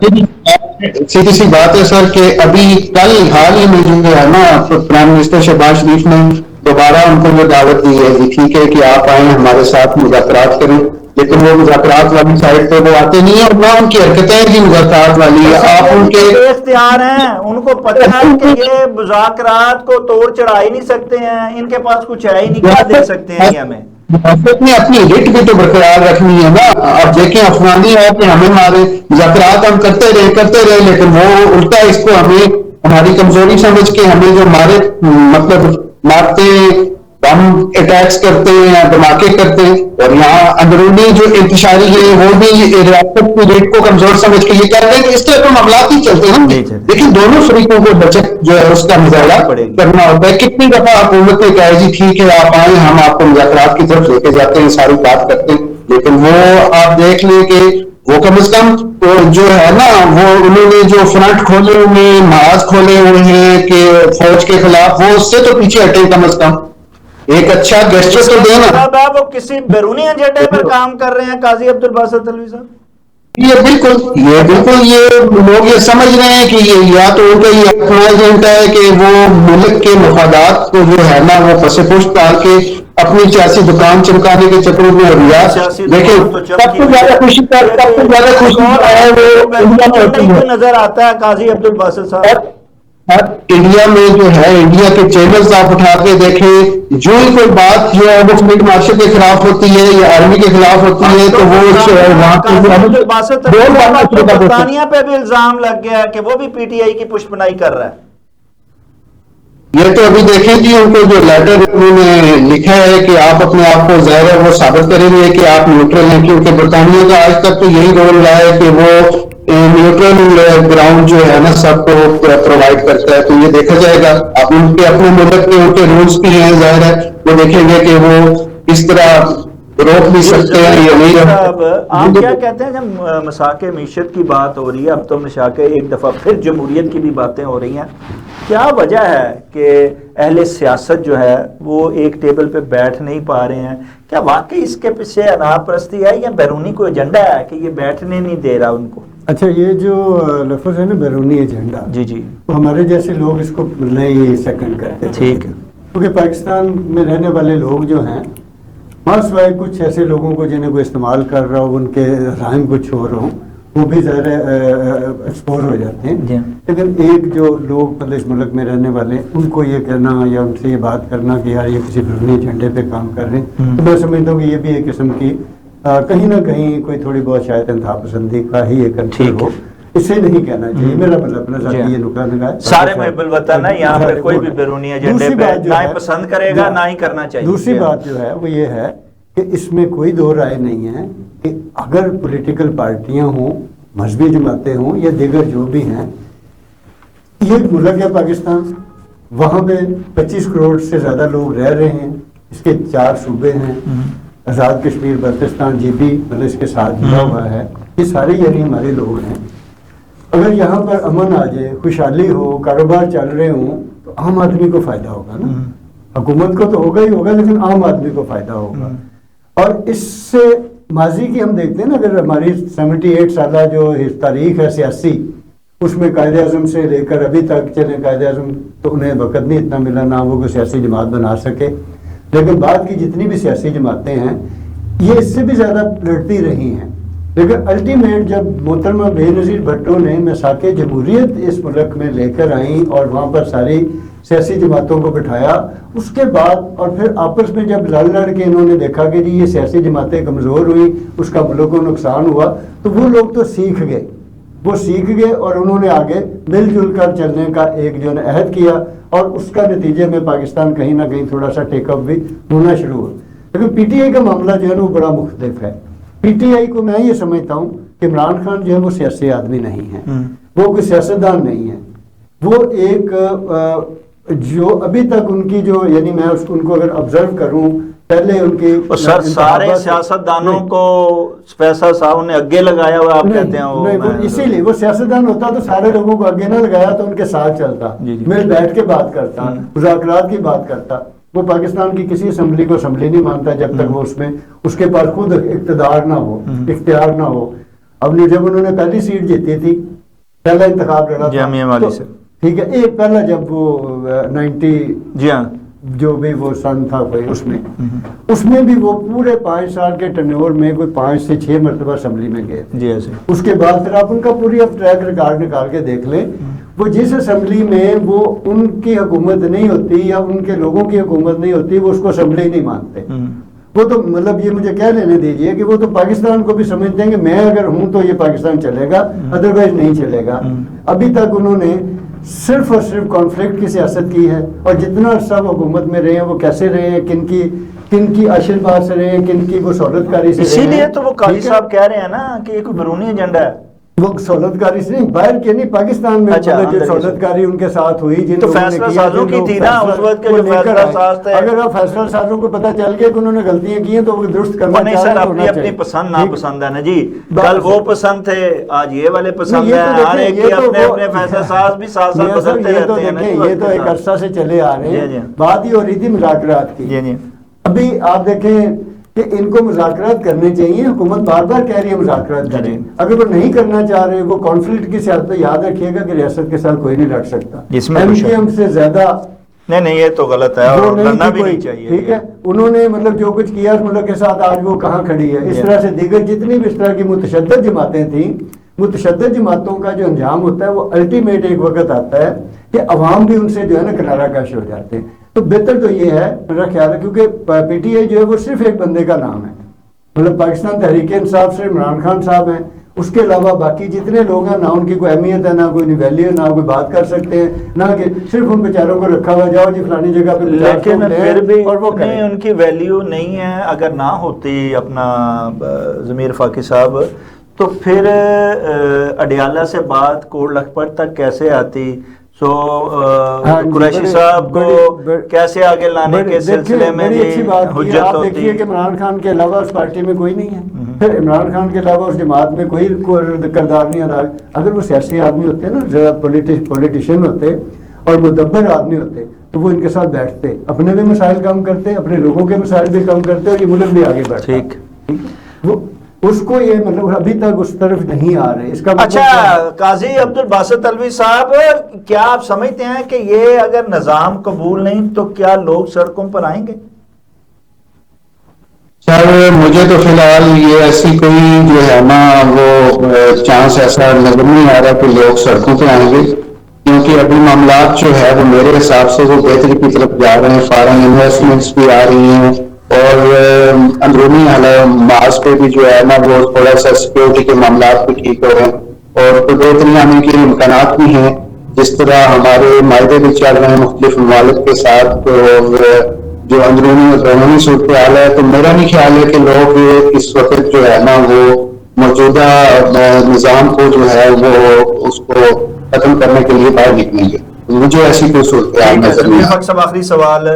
सीधी सी बात है सर कि अभी कल हाल ही में जो है ना, प्राइम मिनिस्टर शहबाज शरीफ ने दोबारा उनको वो दावत दी है कि ठीक है कि आप आए हमारे साथ मुज़ाकरात करें, लेकिन वो मुज़ाकरात वाली साइड पे वो आते नहीं है, और ना उनकी हरकतें भी मुज़ाकरात वाली है। आप उनके इख्तियार हैं, उनको पता है कि ये मुज़ाकरात को तोड़ चढ़ा ही नहीं सकते हैं, इनके पास कुछ है ही नहीं, क्या दे सकते हैं ये हमें। ने अपनी हिट भी तो बरकरार रखनी है ना। अब देखें अफगानी है कि हमें हमारे मुज़ाकरात हम करते रहे, लेकिन वो उल्टा इसको हमें हमारी कमजोरी समझ के हमें जो हमारे मतलब मारते हम अटैक्स करते हैं, धमाके करते हैं, और यहाँ अंदरूनी जो इंतशारी है वो भी रियासत की रेट को कमजोर समझ के ये कहते हैं कि इसके तो मामलात ही चलते हैं। लेकिन दोनों फरीकों को बचत जो है उसका मुजाहरा करना होता है। कितनी दफा हुकूमत ने कहा जी ठीक है आप आए, हम आपको मुज़ाकरात की तरफ लेके जाते हैं, सारी बात करते हैं, लेकिन वो आप देख लें कि वो कम से कम तो जो है ना, वो उन्होंने जो फ्रंट खोले हुए महाज खोले हुए हैं कि फौज के खिलाफ, वो उससे तो पीछे हटे कम से कम, एक अच्छा गेस्चर तो देना। वो किसी बैरूनी एजेंडे पर काम कर रहे हैं काजी अब्दुल बासित अलवी साहब। ये बिल्कुल ये लोग ये समझ रहे हैं कि ये या तो उनका ये अपना एजेंडा है कि वो मुल्क के मफादात को जो है ना वो पसे पुष्ट डाल के अपनी सियासी दुकान चमकाने के चक्कर में, और देखिए सबसे ज्यादा खुशी है वो इंडिया में होती है, नजर आता है काजी अब्दुल बासित साहब। इंडिया में जो है, इंडिया के चैनल्स आप उठा के देखें, जो ही कोई बात या वो फील्ड मार्शल के खिलाफ होती है या आर्मी के खिलाफ होती है तो वो वहां बरतानिया पे भी इल्जाम लग गया है कि वो भी पीटीआई की पुष्पनाई कर रहा है। ये तो अभी देखें जी, उनको जो लेटर उन्होंने लिखा है कि आप अपने आप को ज़ाहिर है वो साबित करेंगे कि आप न्यूट्रल हैं, क्योंकि बरतानिया का आज तक तो यही रोल रहा है कि वो न्यूट्रल ग्राउंड जो है ना सबको प्रोवाइड करता है। तो ये देखा जाएगा, अब उनके अपने मुल्क में उनके रूल्स भी हैं, जाहिर है वो देखेंगे कि वो इस तरह रोक भी सकते हैं या नहीं। आप क्या कहते हैं जब मसाके मीशत की बात हो रही है, अब तो मसाके एक दफा फिर जमहूरियत की भी बातें हो रही हैं, क्या वजह है कि अहले सियासत जो है वो एक टेबल पे बैठ नहीं पा रहे हैं? क्या वाकई इसके पीछे अनापरस्ती है या बैरूनी कोई एजेंडा है कि ये बैठने नहीं दे रहा उनको? अच्छा, ये जो लफ्ज़ है ना बैरूनी एजेंडा, जी जी, तो हमारे जैसे लोग इसको नहीं सेकंड करते। ठीक है, क्योंकि पाकिस्तान में रहने वाले लोग जो हैं, मासवाए कुछ ऐसे लोगों को जिन्हें को इस्तेमाल कर रहा हो, उनके रज़ाइम को छोड़ रहा हूँ, वो भी ज़्यादा एक्सपोज हो जाते हैं। लेकिन एक जो लोग मतलब इस मुल्क में रहने वाले, उनको ये कहना या उनसे ये बात करना कि यार ये किसी बैरूनी एजेंडे पे काम कर रहे हैं, तो मैं समझता हूँ कि ये भी एक किस्म की कहीं ना कहीं कोई थोड़ी बहुत शायद इंतहा पसंदी का ही एक अंतर हो, इसे नहीं कहना चाहिए। मेरा मतलब अपना साथी ये नुकता है, सारे महबूब वतन है, यहाँ पे कोई भी बैरूनी एजेंडे पे ना ही पसंद करेगा ना ही करना चाहिए। दूसरी बात जो है वो ये है कि इसमें कोई दो राय नहीं है कि अगर पॉलिटिकल पार्टियां हों, मजहबी जमातें हों या दीगर जो भी हैं, ये मुल्क है पाकिस्तान, वहाँ पे 25 करोड़ से ज़्यादा लोग रह रहे हैं, इसके 4 सूबे हैं, आज़ाद कश्मीर, बल्तिस्तान, जीबी मतलब इसके साथ जुड़ा हुआ है, ये सारे यानी हमारे लोग हैं। अगर यहाँ पर अमन आ जाए, खुशहाली हो, कारोबार चल रहे हों, तो आम आदमी को फ़ायदा होगा ना, हुकूमत को तो होगा ही होगा, लेकिन आम आदमी को फ़ायदा होगा। और इससे माजी की हम देखते हैं ना, अगर हमारी 78 साल जो तारीख है सियासी, उसमें कायदे आज़म से लेकर अभी तक चले, कायदे आज़म तो उन्हें वक़्त नहीं इतना मिला ना वो कोई सियासी जमात बना सके, लेकिन बाद की जितनी भी सियासी जमातें हैं ये इससे भी ज़्यादा लड़ती रही हैं। लेकिन अल्टीमेट जब मोहतरमा बेनज़ीर भुट्टो ने मिसाके जमहूरियत इस मुल्क में लेकर आई और वहाँ पर सारी सियासी जमातों को बिठाया, उसके बाद और फिर आपस में जब लड़ के इन्होंने देखा कि जी ये सियासी जमातें कमज़ोर हुई, उसका मुल्क को नुकसान हुआ, तो वो लोग तो सीख गए और उन्होंने आगे मिलजुल कर चलने का एक जो है अहद किया, और उसका नतीजे में पाकिस्तान कहीं ना कहीं थोड़ा सा टेकअप भी होना शुरू हुआ। लेकिन पीटीआई का मामला जो है वो बड़ा मुख्तलिफ है। पीटीआई को मैं ये समझता हूँ कि इमरान खान जो है वो सियासी आदमी नहीं है, वो कोई सियासतदान नहीं है, वो एक जो अभी तक उनकी जो यानी मैं उनको अगर ऑब्जर्व करूं पहले उनके सर सारे सियासतदानों को फैसल साहब ने आगे लगाया हुआ आप कहते हैं वो इसीलिए वो सियासतदान होता तो सारे लोगों को आगे ना लगाया तो उनके साथ चलता, मिल बैठ के बात करता, मुज़ाकरात की बात करता। वो पाकिस्तान की किसी असम्बली को असम्बली नहीं मानता जब तक वो उसमें उसके पास खुद इख्तियार ना हो। अब जब उन्होंने पहली सीट जीती थी, पहला इंतखाब लड़ा था, ठीक है, एक पहला जब वो 90 जी हाँ जो भी वो सन था कोई उसमें भी वो पूरे 5 साल के टर्नओवर में कोई 5 से 6 मरतबा असम्बली में गए जी ऐसे। उसके बाद फिर आप उनका पूरी अब ट्रैक रिकॉर्ड निकाल के देख लें, वो जिस असम्बली में वो उनकी हुकूमत नहीं होती या उनके लोगों की हुकूमत नहीं होती वो उसको असम्बली नहीं मानते। वो तो मतलब ये मुझे क्या लेने दीजिए कि वो तो पाकिस्तान को भी समझते हैं कि मैं अगर हूं तो ये पाकिस्तान चलेगा, अदरवाइज नहीं चलेगा। अभी तक उन्होंने सिर्फ और सिर्फ कॉन्फ्लिक्ट की सियासत की है और जितना अर्सा वो हुकूमत में रहे हैं वो कैसे रहे हैं, किनकी आशीर्वाद से रहे हैं, किनकी वो सहूलतकारी से, इसीलिए तो वो काजी साहब कह रहे हैं ना कि एक बैरूनी एजेंडा है, वो सहूलतकारी से नहीं बाहर के नहीं पाकिस्तान में जो सहूलतकारी उनके साथ हुई जिन तो फैसला साजों की थी ना उस वक्त के जो फैसला साज थे। अगर आप फैसला साजों को पता चल गया कि उन्होंने गलतियां की हैं तो वो दुरुस्त करना नहीं सर, अपनी अपनी पसंद नापसंद है ना जी, कल वो पसंद थे आज ये वाले पसंद है, हर एक के अपने अपने फैसला साज भी साथ साथ बदलते रहते हैं। ये तो एक अरसा से चले आ रहे हैं, बात ही हो रही थी मुज़ाकरात की। अभी आप देखें कि इनको मुज़ाकरात करने चाहिए, हुकूमत बार बार कह रही है मुज़ाकरात करें, अगर वो नहीं करना चाह रहे वो कॉन्फ्लिक्ट की सियासत, तो याद रखिएगा कि रियासत के साथ कोई नहीं लड़ सकता, एमपीएम से ज्यादा नहीं ये तो गलत है और लड़ना भी नहीं चाहिए, ठीक है। उन्होंने मतलब जो कुछ किया उस मुल्क के साथ आज वो कहाँ खड़ी है। इस तरह से दीगर जितनी भी इस तरह की मुतशद्दद जमातें थी, मुतशद्दद जमातों का जो अंजाम होता है वो अल्टीमेट एक वक्त आता है कि अवाम भी उनसे जो है ना किनारा कश हो जाते हैं। तो बेहतर तो ये है मेरा ख्याल है, क्योंकि पीटीआई जो है वो सिर्फ एक बंदे का नाम है, मतलब पाकिस्तान तहरीक इंसाफ से इमरान खान साहब हैं, उसके अलावा बाकी जितने लोग हैं ना उनकी कोई अहमियत है, ना कोई वैल्यू है, ना कोई बात कर सकते हैं, ना कि सिर्फ उन बेचारों को रखा हुआ जाओ जी फलानी जगह पे, लेकिन फिर भी और वो नहीं उनकी वैल्यू नहीं है। अगर ना होती अपना ज़मीर फाकी साहब तो फिर अडियाला से बात कोट लखपत तक कैसे आती, कुरैशी साहब को कैसे आगे लाने के सिलसिले में हुज्जत आप देखिए कि इमरान खान के अलावा उस पार्टी में कोई नहीं है, फिर इमरान खान के अलावा उस जमात में कोई किरदार नहीं अदा। अगर वो सियासी आदमी होते ना, ज़रा पॉलिटिशियन होते और मुदब्बर आदमी होते तो वो इनके साथ बैठते, अपने भी मसाइल कम करते, अपने लोगों के मसाइल भी कम करते और ये मुल्क भी आगे बढ़ता। ठीक वो उसको ये मतलब अभी तक उस तरफ नहीं आ रहे। इसका अच्छा काजी अब्दुल बासित अलवी साहब, क्या आप समझते हैं कि ये अगर निजाम कबूल नहीं तो क्या लोग सड़कों पर आएंगे? सर मुझे तो फिलहाल ये ऐसी कोई जो है ना वो चांस ऐसा नजर नहीं आ रहा कि लोग सड़कों पे आएंगे, क्योंकि अभी मामलात जो है वो मेरे हिसाब से वो बेहतरी की तरफ जा रहे हैं। फॉरेन इन्वेस्टमेंट्स भी आ रही हैं और अंदरूनी मास पे भी जो है ना वो थोड़ा सा सिक्योरिटी के मामलात भी ठीक हो रहे हैं और बढ़ोतरी आने के इम्कानात भी हैं। जिस तरह हमारे मायदे भी चल रहे हैं मुख्तलिफ ममालिक के साथ और जो अंदरूनी और बैरूनी सूरत हाल है, तो मेरा नहीं ख्याल है कि लोग इस वक्त जो है ना वो मौजूदा निज़ाम को जो है वो उसको खत्म करने के लिए बाहर निकलेंगे। मुझे ऐसी कोई सूरत हाल नजर नहीं। आखिरी सवाल,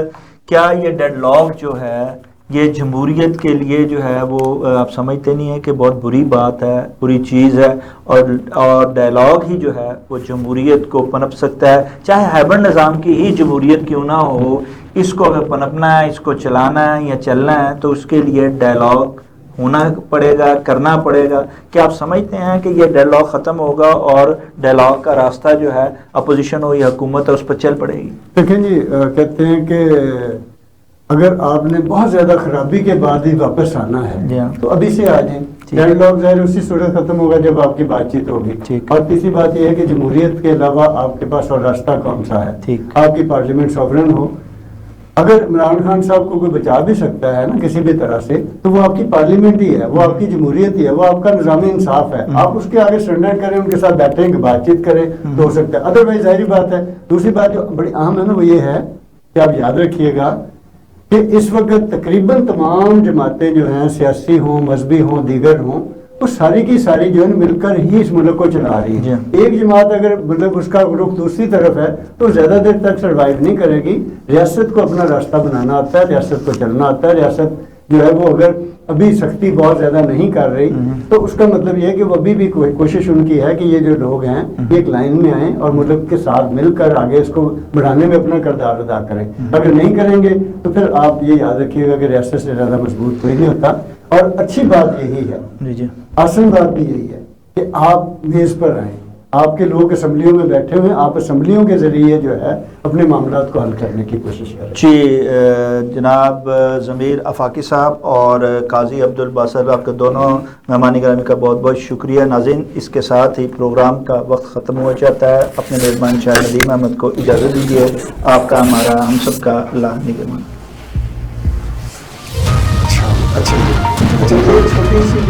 क्या ये डेडलॉक जो है ये जमहूरियत के लिए जो है वो आप समझते नहीं है कि बहुत बुरी बात है, बुरी चीज़ है, और डायलॉग ही जो है वो जमहूरियत को पनप सकता है, चाहे हाइब्रिड निज़ाम की ही जमहूरियत क्यों ना हो, इसको अगर पनपना है, इसको चलाना है या चलना है तो उसके लिए डायलॉग होना पड़ेगा, करना पड़ेगा। क्या आप समझते हैं कि ये डायलॉग ख़त्म होगा और डायलॉग का रास्ता जो है अपोजिशन हो या हुकूमत है उस पर चल पड़ेगी? देखें जी, कहते हैं कि अगर आपने बहुत ज्यादा खराबी के बाद ही वापस आना है तो अभी से आ जाए। डायलॉग ज़ाहिर उसी सूरत खत्म होगा जब आपकी बातचीत होगी। और तीसरी बात यह है कि जमहूरियत के अलावा आपके पास और रास्ता कौन सा है? आपकी पार्लियामेंट सॉवरन हो। अगर इमरान खान साहब को कोई बचा भी सकता है ना किसी भी तरह से, तो वो आपकी पार्लियामेंट ही है, वो आपकी जमहूरियत ही है, वो आपका निज़ाम इंसाफ है। आप उसके आगे सरेंडर करें, उनके साथ बैठेंगे, बातचीत करें तो हो सकता है, अदरवाइज जाहिर बात है। दूसरी बात जो बड़ी अहम है ना वो ये है कि आप याद रखिएगा कि इस वक्त तकरीबन तमाम जमातें जो हैं, सियासी हों, मजहबी हों, दीगर हों, वो सारी की सारी जो है मिलकर ही इस मुल्क को चला रही जी। है। एक जमात अगर मतलब उसका रुख दूसरी तरफ है तो ज्यादा देर तक सरवाइव नहीं करेगी। रियासत को अपना रास्ता बनाना आता है, रियासत को चलना आता है। रियासत जो है वो अगर अभी सख्ती बहुत ज्यादा नहीं कर रही तो उसका मतलब ये है कि वो अभी भी कोशिश उनकी है कि ये जो लोग हैं एक लाइन में आए और मुल्क के साथ मिलकर आगे इसको बढ़ाने में अपना किरदार अदा करें। अगर नहीं करेंगे तो फिर आप ये याद रखिएगा कि रियासत से ज्यादा मजबूत कोई नहीं होता। और अच्छी बात यही है, जी जी आसान बात भी यही है कि आप मेज पर आए, आपके लोग असम्बलियों में बैठे हुए हैं, आप असम्बलियों के जरिए जो है अपने मामलात को हल करने की कोशिश करें। जी जनाब ज़मीर आफाकी साहब और काजी अब्दुल बासर आपके दोनों मेहमानी ग्रामी का बहुत बहुत शुक्रिया। नाज़रीन, इसके साथ ही प्रोग्राम का वक्त ख़त्म हो जाता है। अपने मेज़बान शाह नदीम अहमद को इजाज़त दीजिए। आपका हमारा हम सब का अल्लाह निगहबान। अच्छा, छोटी सी